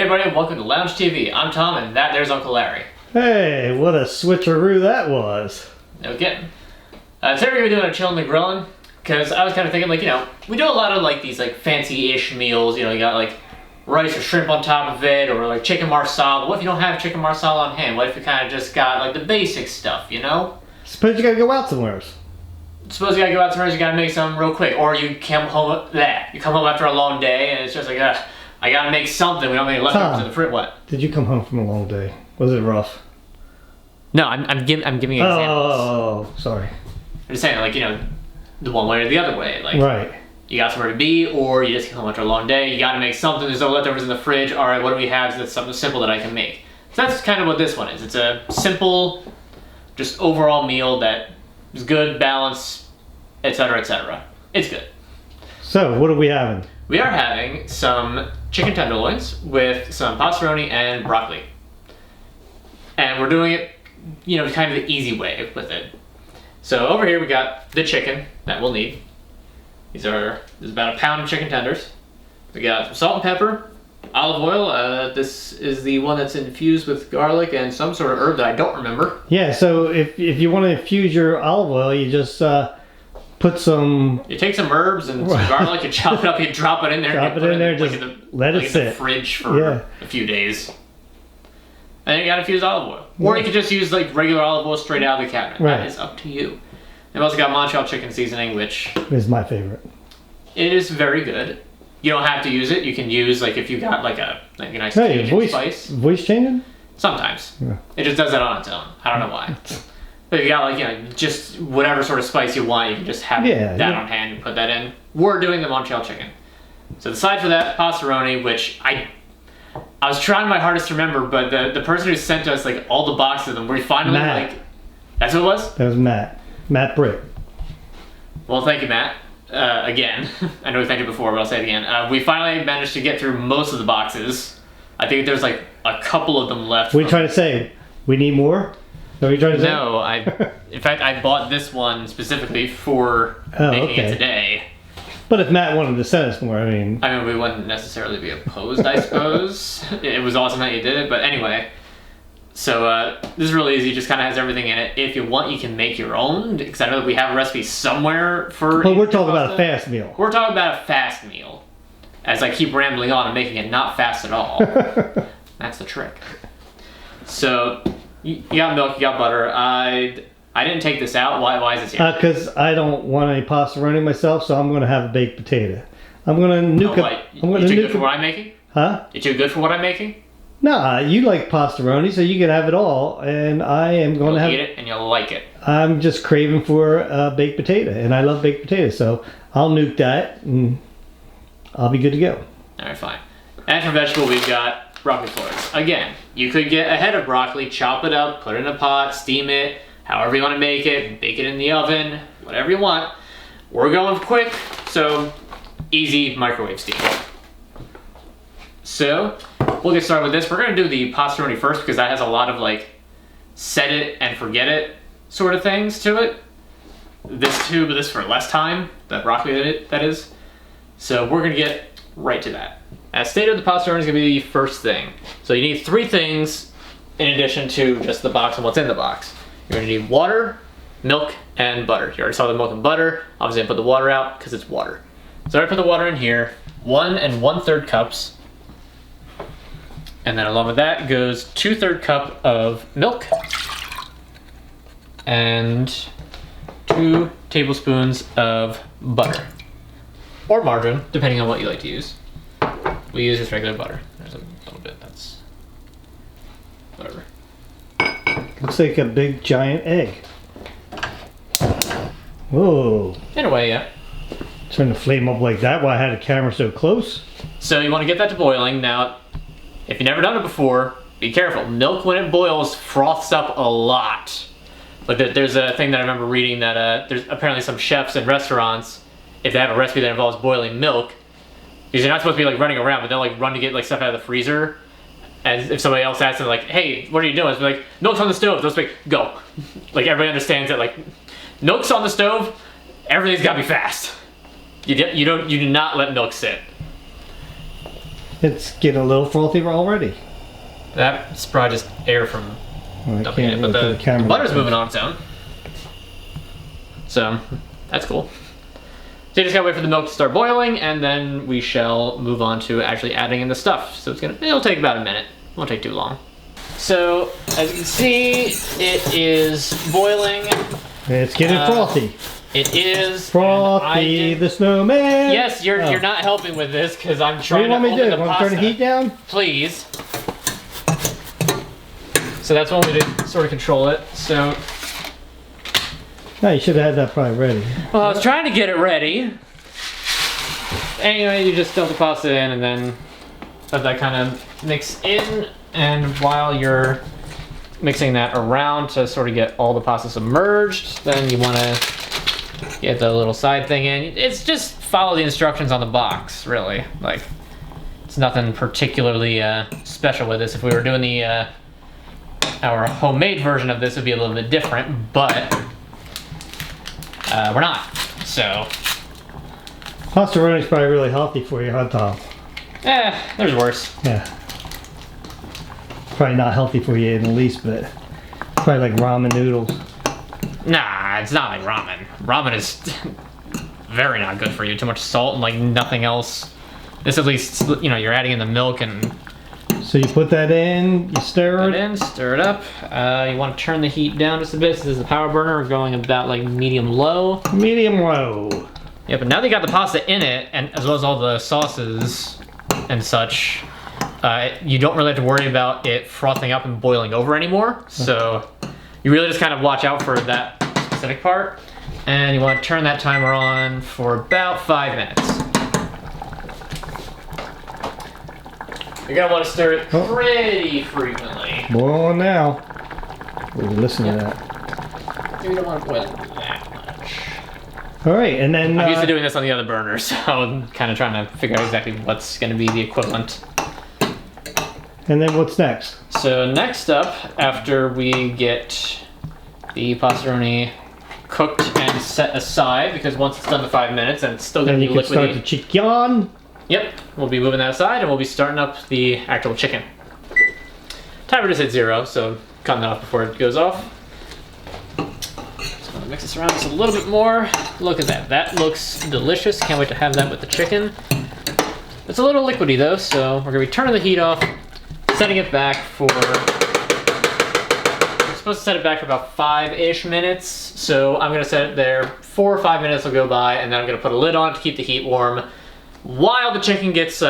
Hey everybody, welcome to Lounge TV. I'm Tom and there's Uncle Larry. Hey, what a switcheroo that was. No kidding. Today we're going to be doing a chilling and grilling, because I was kind of thinking, we do a lot of these fancy-ish meals, you got rice or shrimp on top of it, or chicken marsala. What if you don't have chicken marsala on hand? What if you kind of just got the basic stuff, Suppose you gotta go out somewhere. Suppose you gotta go out somewhere, you gotta make something real quick, or you come home after a long day and it's just I gotta make something. We don't make leftovers in the fridge. What? Did you come home from a long day? Was it rough? No, I'm giving examples. Oh, sorry. I'm just saying, the one way or the other way. Right. You got somewhere to be, or you just came home after a long day. You gotta make something. There's no leftovers in the fridge. All right, what do we have that's something simple that I can make? So that's kind of what this one is. It's a simple, just overall meal that is good, balanced, etc., etc. It's good. So, what are we having? We are having some chicken tenderloins with some passeroni and broccoli. And we're doing it, kind of the easy way with it. So over here we got the chicken that we'll need. There's about a pound of chicken tenders. We got some salt and pepper, olive oil. This is the one that's infused with garlic and some sort of herb that I don't remember. Yeah, so if you want to infuse your olive oil, you just put some... You take some herbs and some garlic, you chop it up, you drop it in there. Drop it in there, just let it sit. In the fridge for a few days. And you got infused olive oil. Or you could just use regular olive oil straight out of the cabinet. Right. That is up to you. We've also got Montreal chicken seasoning, which is my favorite. It is very good. You don't have to use it. You can use if you got a nice Cajun spice. Voice changing? Sometimes. Yeah. It just does that on its own. I don't know why. But if you got just whatever sort of spice you want, you can just have that on hand and put that in. We're doing the Montreal chicken. So the side for that, passeroni, which I was trying my hardest to remember, but the person who sent us all the boxes of them, we finally Matt. That's what it was? That was Matt. Matt Britt. Well, thank you, Matt. Again, I know we thanked you before, but I'll say it again. We finally managed to get through most of the boxes. I think there's a couple of them left. What are you trying to say? We need more? What are you trying to say? No, in fact, I bought this one specifically for making it today. But if Matt wanted to send us more, I mean, we wouldn't necessarily be opposed, I suppose. It was awesome that you did it, but anyway. So this is really easy, just kind of has everything in it. If you want, you can make your own, because I know that we have a recipe somewhere for... Well, we're talking about a fast meal. We're talking about a fast meal. As I keep rambling on and making it not fast at all. That's the trick. So, you got milk, you got butter. I didn't take this out. Why is this here? Because I don't want any passeroni myself, so I'm going to have a baked potato. I'm going to nuke it. You too good for what I'm making? Huh? You too good for what I'm making? Nah, you like passeroni, so you can have it all, and I am going to have... You'll eat it, and you'll like it. I'm just craving for a baked potato, and I love baked potatoes, so I'll nuke that, and I'll be good to go. Alright, fine. And for vegetable, we've got broccoli florets. Again, you could get a head of broccoli, chop it up, put it in a pot, steam it, however you want to make it, bake it in the oven, whatever you want. We're going quick, so easy microwave steam. So, we'll get started with this. We're going to do the passeroni first because that has a lot of set it and forget it sort of things to it. This too, but this for less time. The broccoli that is. So we're going to get right to that. As stated, the passeroni is going to be the first thing. So you need 3 things in addition to just the box and what's in the box. You're going to need water, milk, and butter. You already saw the milk and butter. Obviously I put the water out because it's water. So I put the water in here. 1 1/3 cups. And then along with that goes 2/3 cup of milk and 2 tablespoons of butter or margarine, depending on what you like to use. We use just regular butter. There's a little bit, that's whatever. Looks like a big giant egg. Whoa. In a way, yeah. Turn the flame up like that while I had the camera so close. So you want to get that to boiling. Now, if you've never done it before, be careful. Milk, when it boils, froths up a lot. There's a thing that I remember reading that there's apparently some chefs in restaurants, if they have a recipe that involves boiling milk, because you're not supposed to be running around, but they'll run to get stuff out of the freezer. And if somebody else asks them hey, what are you doing? It's milk's on the stove. They'll just go. Everybody understands that milk's on the stove, everything's gotta be fast. You do not let milk sit. It's getting a little frothy already. That's probably just air from Oh, I dumping can't it, but look at the camera. butter's moving on its own. So, that's cool. So you just gotta wait for the milk to start boiling, and then we shall move on to actually adding in the stuff. So it'll take about a minute. Won't take too long. So, as you can see, it is boiling. It's getting frothy. It is. Frothy the snowman. Yes, you're not helping with this because I'm What do trying you want to me to open do? the Want to turn the pasta. heat down? Please. So that's one way to sort of control it. So, No, you should have had that probably ready. well, I was trying to get it ready. Anyway, you just dump the pasta in and then let that kind of mix in. And while you're mixing that around to sort of get all the pasta submerged, then you want to get the little side thing in. It's just follow the instructions on the box, really. Like, it's nothing particularly special with this. If we were doing the our homemade version of this, would be a little bit different, but we're not. So, Pasta is probably really healthy for you, huh, Tom? there's worse. Yeah. Probably not healthy for you in the least, but probably like ramen noodles. Nah, it's not like ramen. Ramen is very not good for you. Too much salt and like nothing else. This at least, you know, you're adding in the milk and So you put that in, you stir put it. it in, stir it up. You want to turn the heat down just a bit. This is the power burner. We're going about like medium-low. Medium low. Yeah, but now that you got the pasta in it, and as well as all the sauces and such, you don't really have to worry about it frothing up and boiling over anymore. So you really just kind of watch out for that specific part. And you want to turn that timer on for about 5 minutes. You're going to want to stir it pretty frequently. Boil on now. We'll listen to that. You don't want to boil it that much. All right, and then I'm used to doing this on the other burner, so I'm kind of trying to figure out exactly what's going to be the equivalent. and then what's next? So next up, after we get the pastaroni cooked and set aside, because once it's done the 5 minutes and it's still going Then to you be can start the liquidy. chicken. Yep, we'll be moving that aside and we'll be starting up the actual chicken. Timer just hit 0, so cutting that off before it goes off. Just gonna mix this around just a little bit more. Look at that, that looks delicious. Can't wait to have that with the chicken. It's a little liquidy though, so we're gonna be turning the heat off, setting it back for, we're supposed to set it back for about 5-ish minutes. So I'm gonna set it there, 4 or 5 minutes will go by, and then I'm gonna put a lid on it to keep the heat warm while the chicken gets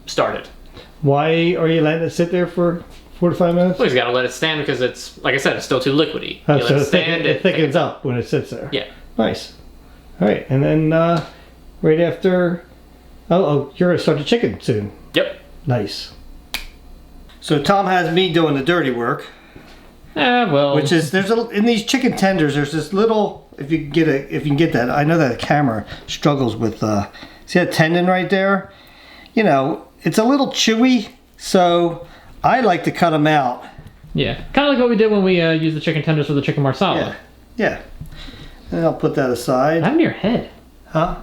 started. Why are you letting it sit there for 4 to 5 minutes? Well, you gotta let it stand because it's, like I said, it's still too liquidy. Oh, You let so it stand, it thickens up when it sits there. Yeah. Nice. All right, and then right after, you're gonna start the chicken soon. Yep. Nice. So Tom has me doing the dirty work, Well. which is in these chicken tenders. There's this little, if you can get that. I know that the camera struggles with. See that tendon right there? You know, it's a little chewy, so I like to cut them out. Yeah. Kind of like what we did when we used the chicken tenders for the chicken marsala. Yeah. And I'll put that aside. What happened to your head? Huh?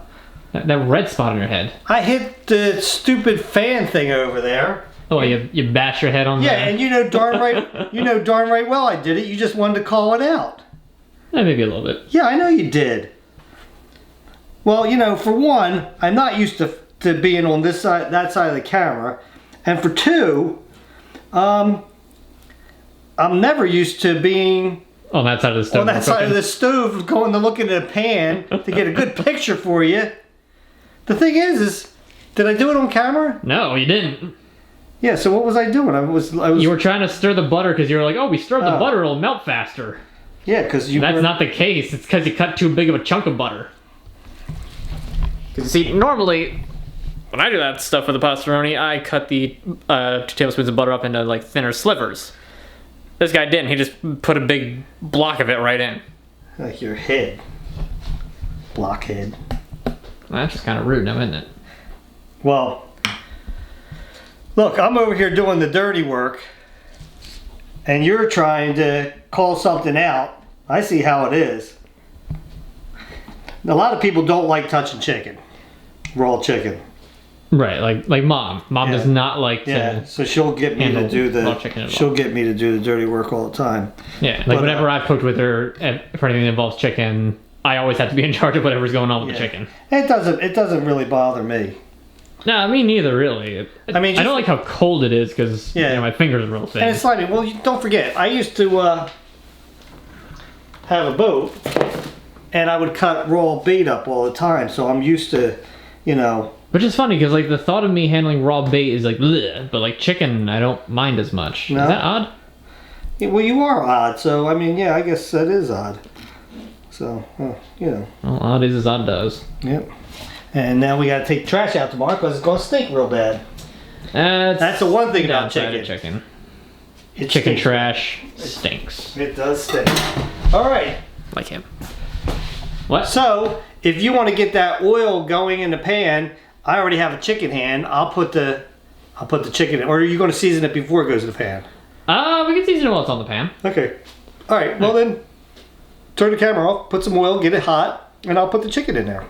That red spot on your head. I hit the stupid fan thing over there. Oh, you bash your head on Yeah, and you know darn right well I did it. You just wanted to call it out. Maybe a little bit. Yeah, I know you did. Well, you know, for one, I'm not used to being on this side, that side of the camera, and for two, I'm never used to being On that side of the stove. on that side of the stove, going to look into the pan to get a good picture for you. The thing is, did I do it on camera? No, you didn't. Yeah. So what was I doing? I was. You were trying to stir the butter because you were like, oh, we stirred the butter, it'll melt faster. Yeah, because you. That's not the case. It's because you cut too big of a chunk of butter. Because you see, normally, when I do that stuff with the pastaroni, I cut the 2 tablespoons of butter up into like thinner slivers. This guy didn't. He just put a big block of it right in. Like your head. Blockhead. That's just kind of rude now, isn't it? Well, look, I'm over here doing the dirty work, and you're trying to call something out. I see how it is. A lot of people don't like touching chicken, raw chicken. Right, like mom. Mom does not like to. Yeah, so she'll get me to do she'll get me to do the dirty work all the time. Yeah, like whenever I've cooked with her for anything that involves chicken, I always have to be in charge of whatever's going on with the chicken. It doesn't really bother me. No, me neither, really. I mean, I don't like how cold it is because my fingers are real thin. And it's like, well, don't forget, I used to have a boat, and I would cut raw bait up all the time, so I'm used to, Which is funny because like the thought of me handling raw bait is like, bleh, but like chicken, I don't mind as much. No? Is that odd? Yeah, well, you are odd, so I mean, I guess that is odd. So, Well, odd is as odd does. Yep. And now we got to take the trash out tomorrow because it's going to stink real bad. That's the one thing about chicken. Chicken trash stinks. It does stink. All right. Like him. What? So, if you want to get that oil going in the pan, I already have a chicken hand. I'll put the chicken in. Or are you going to season it before it goes in the pan? We can season it while it's on the pan. Okay. All right. Well then, turn the camera off, put some oil, get it hot, and I'll put the chicken in there.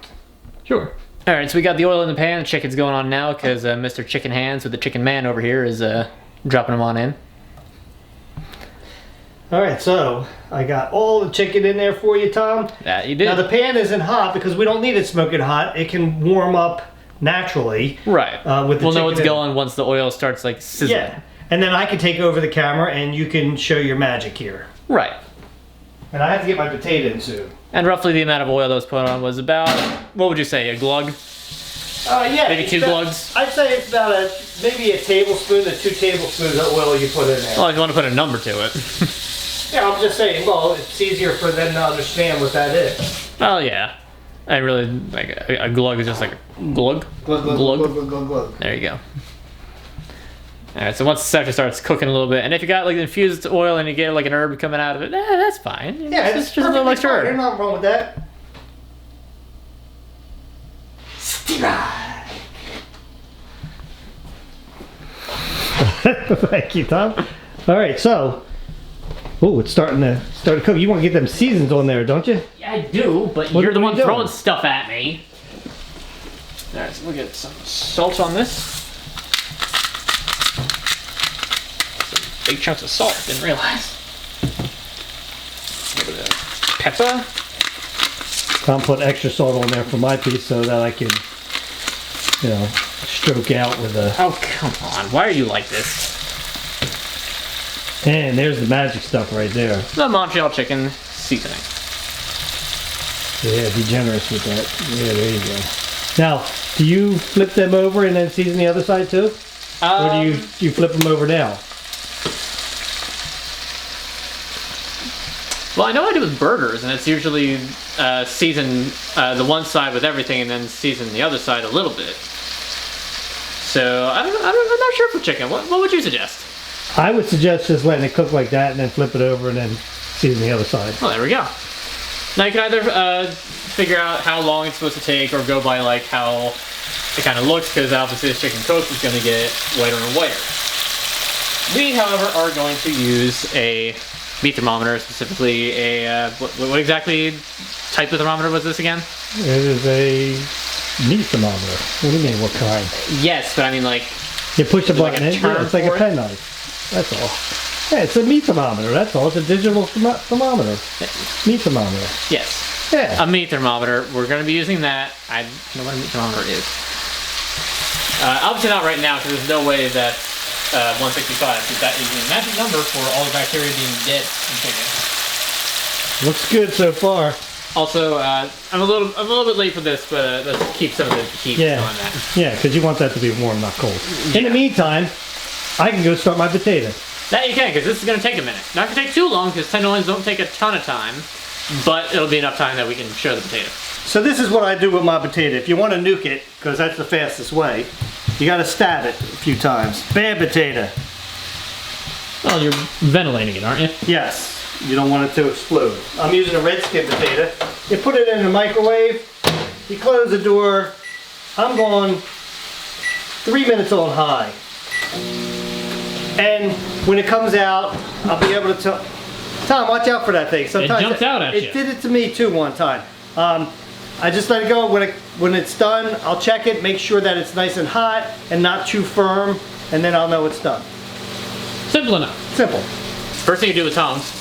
Sure. All right. So we got the oil in the pan. The chicken's going on now because Mr. Chicken Hands with the Chicken Man over here is dropping them on in. All right, so I got all the chicken in there for you, Tom. Yeah, you did. Now the pan isn't hot because we don't need it smoking hot. It can warm up naturally. Right. With the we'll know what's going once the oil starts like sizzling. Yeah, and then I can take over the camera and you can show your magic here. Right. And I have to get my potato in soon. And roughly the amount of oil that was put on was about, what would you say, a glug? Yeah. Maybe 2 glugs? I'd say it's about maybe a tablespoon to 2 tablespoons of oil you put in there. Well, if you want to put a number to it. Yeah, I'm just saying, well, it's easier for them to understand what that is. Oh, yeah. I really, like, a glug is just like a glug. Glug, glug, glug, glug, glug, glug. There you go. Alright, so once the sector starts cooking a little bit, and if you got like infused oil and you get like an herb coming out of it, that's fine. Yeah, it's just a little extra herb. There's nothing wrong with that. Thank you, Tom. All right, so, it's starting to cook. You want to get them seasons on there, don't you? Yeah, I do, but you're the one throwing stuff at me. All right, so we'll get some salt on this. Some big chunks of salt. Didn't realize. A little bit of pepper. Tom put extra salt on there for my piece so that I can, stroke out with a... Oh, come on. Why are you like this? And there's the magic stuff right there. The Montreal chicken seasoning. Yeah, be generous with that. Yeah, there you go. Now, do you flip them over and then season the other side too? Or do you flip them over now? Well, I know I do with burgers, and it's usually season the one side with everything and then season the other side a little bit. So, I'm not sure for chicken. What would you suggest? I would suggest just letting it cook like that and then flip it over and then season the other side. Well, there we go. Now you can either figure out how long it's supposed to take or go by like how it kind of looks, because obviously this chicken cooked is going to get whiter and whiter. We, however, are going to use a meat thermometer, specifically a, what exactly type of thermometer was this again? It is a meat thermometer. What do you mean, what kind? Yes, but I mean like... You push the button in, it's like a penknife. That's all. Yeah, it's a meat thermometer, that's all. It's a digital thermometer. Meat thermometer. Yes. Yeah. A meat thermometer. We're going to be using that. I don't know what a meat thermometer is. Obviously not right now, because there's no way that 165, because that is the magic number for all the bacteria being dead in chicken. Looks good so far. Also, I'm a little bit late for this, but let's keep some of the heat on that. Yeah, because you want that to be warm, not cold. In the meantime, I can go start my potato. That you can, because this is going to take a minute. Not going to take too long, because tenderloins don't take a ton of time, but it'll be enough time that we can show the potato. So this is what I do with my potato. If you want to nuke it, because that's the fastest way, you got to stab it a few times. Bad potato. Well, you're ventilating it, aren't you? Yes. You don't want it to explode. I'm using a red skin potato. You put it in the microwave, you close the door. I'm going 3 minutes on high. And when it comes out, I'll be able to tell. Tom, watch out for that thing. Sometimes it jumps out at you. It did it to me too one time. I just let it go. When it's done, I'll check it, make sure that it's nice and hot and not too firm, and then I'll know it's done. Simple enough. Simple. First thing you do with tongs,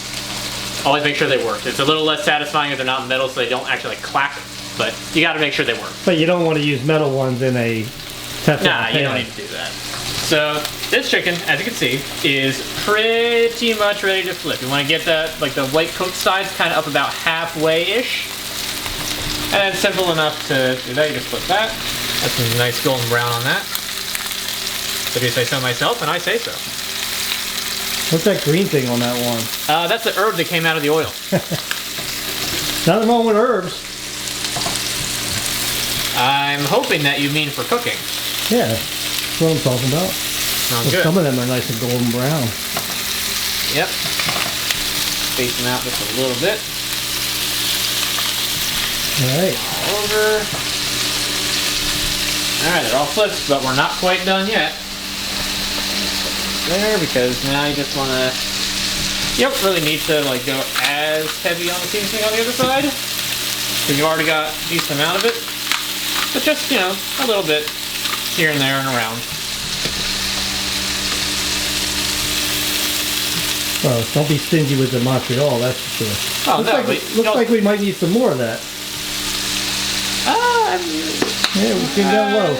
always make sure they work. It's a little less satisfying if they're not metal, so they don't actually like clack, but you got to make sure they work. But you don't want to use metal ones in a Teflon pan. You don't need to do that. So this chicken, as you can see, is pretty much ready to flip. You want to get that, like the white cooked sides kind of up about halfway-ish. And it's simple enough to do that. You just flip that. That's some nice golden brown on that. So do you say so myself? And I say so. What's that green thing on that one? That's the herb that came out of the oil. Nothing wrong with herbs. I'm hoping that you mean for cooking. Yeah, that's what I'm talking about. Sounds good. Some of them are nice and golden brown. Yep. Space them out just a little bit. Alright. All over. Alright, they're all flipped, but we're not quite done yet. There, because now you just want to... You don't really need to like go as heavy on the seasoning on the other side, because you've already got a decent amount of it. But just, you know, a little bit here and there and around. Well, don't be stingy with the Montreal, that's for sure. Oh, looks like we might need some more of that. Yeah, we can go low.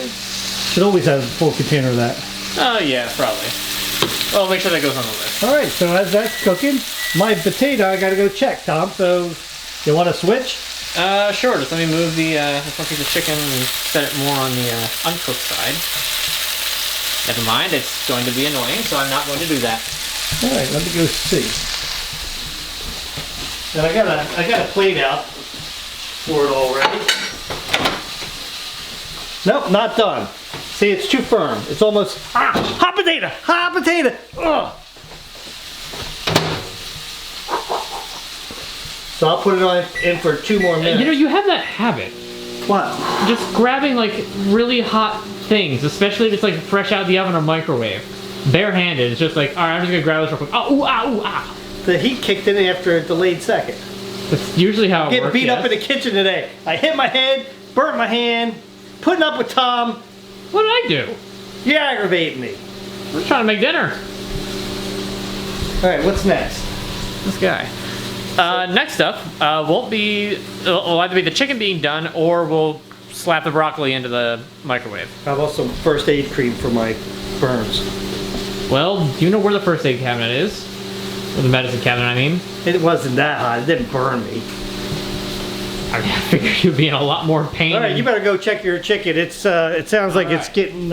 Should always have a full container of that. Oh yeah, probably. Well, make sure that goes on the list. All right, so as that's cooking, my potato I gotta go check, Tom. So, you want to switch? Sure. Just let me move this one piece of chicken and set it more on the uncooked side. Never mind, it's going to be annoying, so I'm not going to do that. All right, let me go see. And I got a plate out for it already. Nope, not done. See, it's too firm. It's almost hot potato, hot potato. Ugh. So I'll put it on in for 2 more minutes. You know, you have that habit. What? Just grabbing like really hot things, especially if it's like fresh out of the oven or microwave. Barehanded, it's just like, all right, I'm just gonna grab this real quick. Oh, ooh, ah, ooh, ah. The heat kicked in after a delayed second. That's usually how it Getting works. beat up in the kitchen today. I hit my head, burnt my hand, putting up with Tom. What did I do? You're aggravating me. We're trying to make dinner. All right, what's next? This guy. Next up, it'll either be the chicken being done, or we'll slap the broccoli into the microwave. How about some first aid cream for my burns? Well, do you know where the first aid cabinet is? Or the medicine cabinet, I mean. It wasn't that hot. It didn't burn me. I figured you'd be in a lot more pain. All right, you better go check your chicken. It sounds like it's getting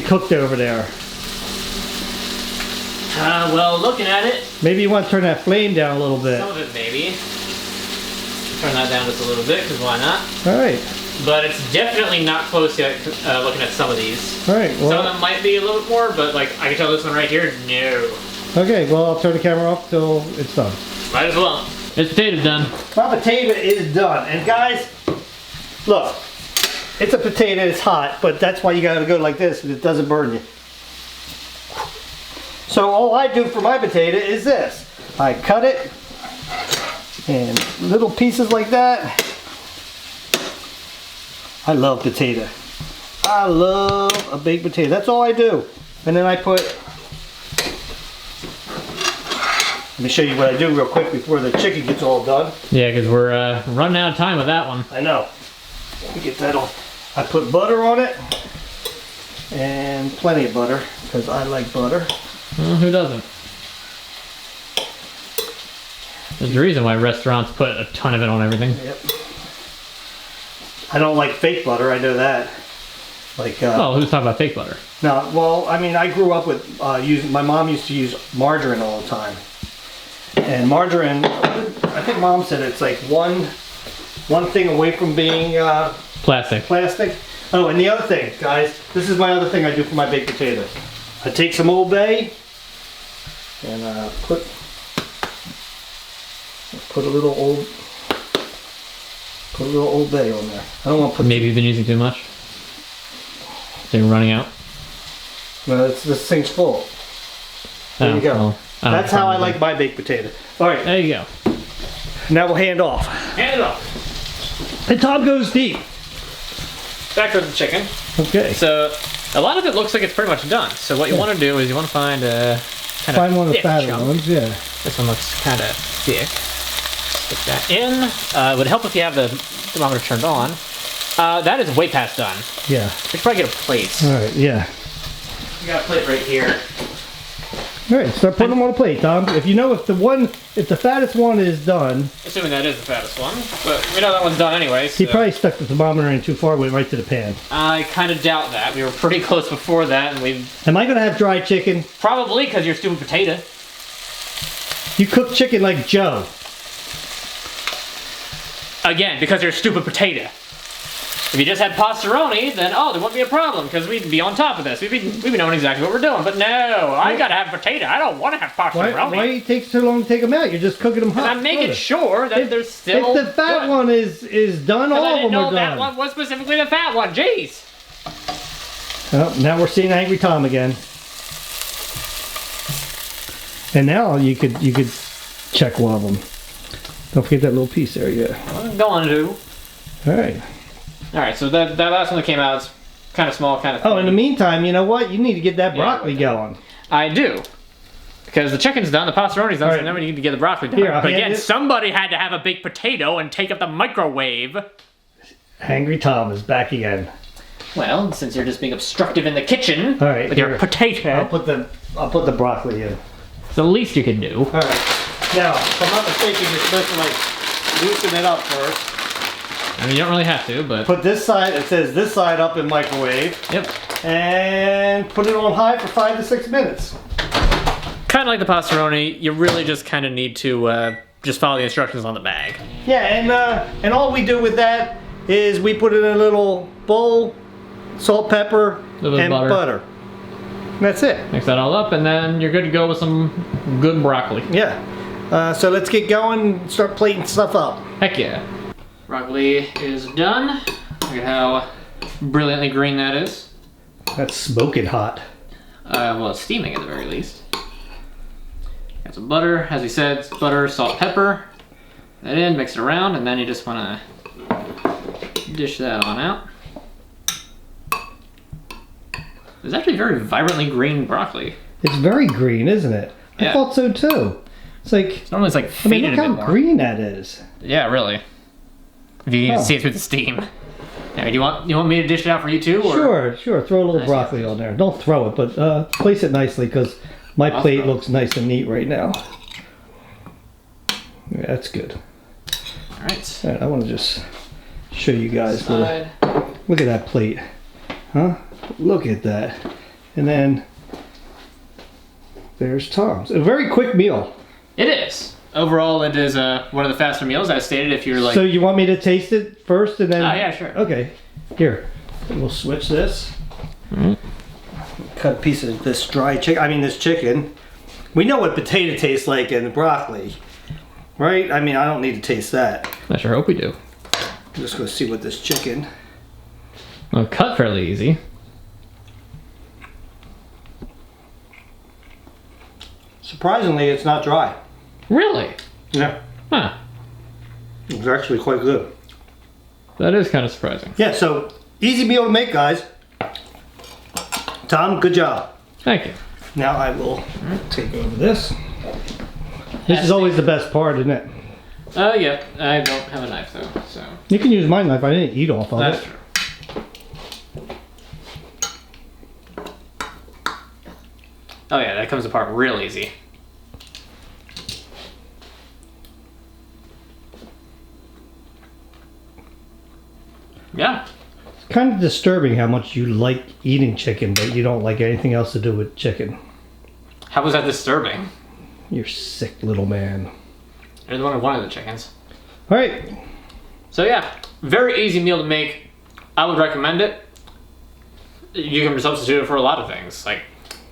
cooked over there. Well, looking at it, Maybe you want to turn that flame down a little bit. some of it maybe. Turn that down just a little bit, because why not? All right. But it's definitely not close yet, looking at some of these. All right. Some of Well. them might be a little bit more, but like I can tell this one right here, no. Okay. Well, I'll turn the camera off till it's done. Might as well. This potato's done. My potato is done. And guys, look, it's a potato. It's hot, but that's why you got to go like this, and it doesn't burn you. So all I do for my potato is this. I cut it in little pieces like that. I love potato. I love a baked potato. That's all I do. And then I put, let me show you what I do real quick before the chicken gets all done. Yeah, because we're running out of time with that one. I know. Let me get that on. I put butter on it. And plenty of butter, because I like butter. Well, who doesn't? There's a reason why restaurants put a ton of it on everything. Yep. I don't like fake butter, I know that. Like, Oh, who's talking about fake butter? no, well, I mean, I grew up with my mom used to use margarine all the time. And margarine, I think Mom said it's like one thing away from being Plastic. plastic. Oh, and the other thing, guys, this is my other thing I do for my baked potatoes. I take some Old Bay and put a little Old Bay on there. I don't want to put. Maybe you've been using too much. They're running out. No, this thing's full. There you go. Well, That's how I like my baked potato. All right, There you go. now we'll hand off. Hand it off. And Tom goes deep. Back to the chicken. Okay. So a lot of it looks like it's pretty much done. So what you want to do is you want to find a kind of one of the fatter ones, yeah. This one looks kind of thick. Stick that in. It would help if you have the thermometer turned on. That is way past done. Yeah. We should probably get a plate. All right, yeah. We got a plate right here. All right, start putting them on a plate, Tom. If you know if the fattest one is done. Assuming that is the fattest one, but we know that one's done anyway. So. He probably stuck the thermometer in too far, went right to the pan. I kind of doubt that. We were pretty close before that, and we. Am I gonna have dry chicken? Probably, because you're stupid potato. You cook chicken like Joe. Again, because you're a stupid potato. If you just had pastaroni, then there wouldn't be a problem because we'd be on top of this. We'd be knowing exactly what we're doing. But no, I gotta have potato. I don't want to have pastaroni. Why do you take so long to take them out? You're just cooking them hot. I'm making sure that there's still. If the fat one is done, all of them are done. That one was specifically the fat one. Jeez. Oh, now we're seeing Angry Tom again. And now you could check one of them. Don't forget that little piece there, yeah. I'm going to. All right. All right, so that last one that came out is kind of small, kind of. Oh, in the meantime, you know what? You need to get that broccoli going. I do. Because the chicken's done, the pastaroni's done, so now we need to get the broccoli done. Here, but again, somebody had to have a big potato and take up the microwave. Angry Tom is back again. Well, since you're just being obstructive in the kitchen with your potato. I'll put the broccoli in. It's the least you can do. All right. Now, if I'm not mistaken, you're supposed to like loosen it up first. I mean, you don't really have to, but... Put this side, it says this side up in microwave. Yep. And put it on high for 5 to 6 minutes. Kind of like the pastaroni, you really just kind of need to just follow the instructions on the bag. Yeah, and all we do with that is we put it in a little bowl, salt, pepper, and butter. And that's it. Mix that all up, and then you're good to go with some good broccoli. Yeah. So let's get going and start plating stuff up. Heck yeah. Broccoli is done. Look at how brilliantly green that is. That's smoking hot. Well, it's steaming at the very least. Got some butter, as we said, butter, salt, pepper. Put that in, mix it around, and then you just want to dish that on out. It's actually very vibrantly green broccoli. It's very green, isn't it? Yeah. I thought so too. It's like normally it's like faded look a bit how more. green that is. Yeah, really. If you can see it through the steam. Now, do you want me to dish it out for you too? Or? Sure. Throw a little broccoli on there. Don't throw it, but place it nicely because my plate looks nice and neat right now. Yeah, that's good. All right. All right, I want to just show you guys. Look at that plate. Huh? Look at that. And then there's Tom's. A very quick meal. It is. Overall, it is one of the faster meals, as stated. If you're like, so you want me to taste it first, and then? Yeah, sure. Okay, here. We'll switch this. Cut a piece of this dry chicken. I mean, this chicken. We know what potato tastes like and broccoli, right? I mean, I don't need to taste that. I sure hope we do. I'm just gonna see what this chicken. Well, cut fairly easy. Surprisingly, it's not dry. Really? Yeah. Huh. It's actually quite good. That is kind of surprising. Yeah, so easy meal to make, guys. Tom, good job. Thank you. Now I will take over this. This is always the best part, isn't it? Yeah. I don't have a knife though, so. You can use my knife. I didn't eat off of That's it. true. Oh yeah, that comes apart real easy. Yeah. It's kind of disturbing how much you like eating chicken, but you don't like anything else to do with chicken. How was that disturbing? You're sick little man. You're the one who wanted the chickens. All right. So yeah, very easy meal to make. I would recommend it. You can substitute it for a lot of things, like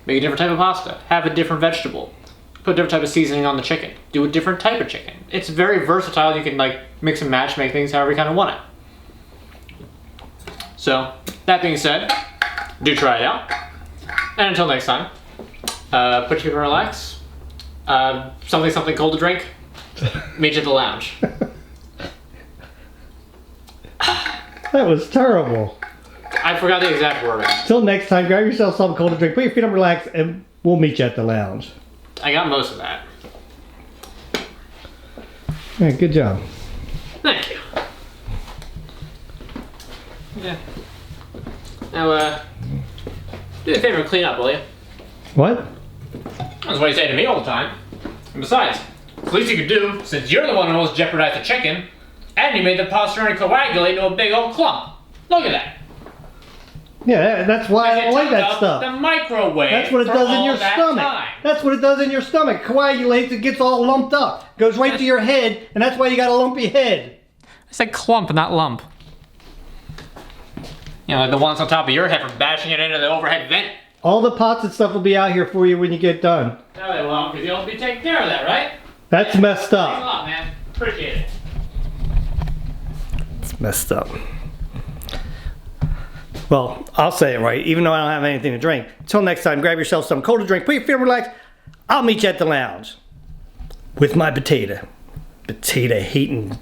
make a different type of pasta, have a different vegetable, put a different type of seasoning on the chicken, do a different type of chicken. It's very versatile. You can like mix and match, make things however you kind of want it. So, that being said, do try it out. And until next time, put your feet and relax. Something cold to drink. Meet you at the lounge. That was terrible. I forgot the exact wording. Till next time, grab yourself something cold to drink, put your feet up, relax, and we'll meet you at the lounge. I got most of that. Yeah, good job. Thank you. Yeah. Now, do me a favor and clean up, will you? What? That's what you say to me all the time. And besides, it's the least you could do, since you're the one who almost jeopardized the chicken, and you made the pasta coagulate into a big old clump. Look at that. Yeah, that's why I don't like that Up stuff. The microwave. That's what it for does in all your that stomach. time. That's what it does in your stomach. Coagulates, it gets all lumped up. Goes right to your head, and that's why you got a lumpy head. I said clump, not lump. You know, like the ones on top of your head from bashing it into the overhead vent. All the pots and stuff will be out here for you when you get done. No, they won't, because you'll be taking care of that, right? That's messed Thanks a up. lot, man. Appreciate it. It's messed up. Well, I'll say it right, even though I don't have anything to drink. Until next time, grab yourself something cold to drink, put your feet up, relax. I'll meet you at the lounge. With my potato. Potato hating.